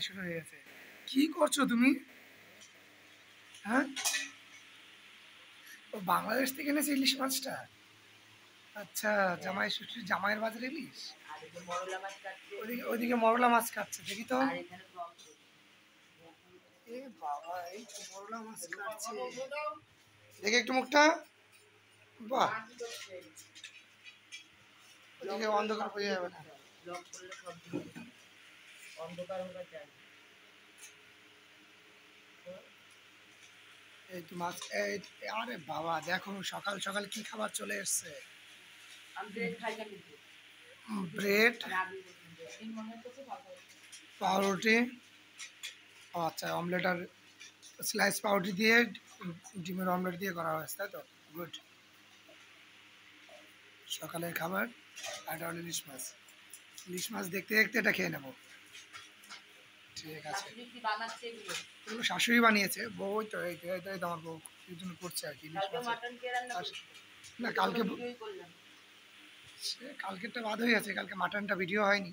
শুরু হয়ে গেছে। কি করছো তুমি? হ্যাঁ, ও বাংলাদেশ থেকে এনেছে ইলিশ মাছটা। আচ্ছা, জামাই ষষ্ঠীর জামাইয়ের বাজার ইলিশ। ওইদিকে ওইদিকে মরলা মাছ কাটছে, দেখি তো। এ বাবা, এই তো মরলা মাছ কাটছে, দেখি একটু মুখটা। বাহ, ওদিকে অন্ধকার বোঝা যাবে না। এই তো মাছ, এই, আরে বাবা দেখো সকাল সকাল কি খাবার চলে এসছে। ব্রেড, পাউরুটি, ও আচ্ছা, অমলেট আর স্লাইস পাউরুটি দিয়ে ডিমের অমলেট দিয়ে করা হয়েছে, তাই তো? গুড। সকালের খাবার। আর এটা হলো ইলিশ মাছ। ইলিশ মাছ দেখতে দেখতে এটা খেয়ে নেবো। ঠিক আছে, এগুলো শাশুড়ি বানিয়েছে, বউ ওই তো এই তো আমার বউ এই জন্য করছে আর কি ইলিশ মাছ। না, কালকে কালকেরটা বাদ হয়ে গেছে, কালকে মাটনটা ভিডিও হয়নি।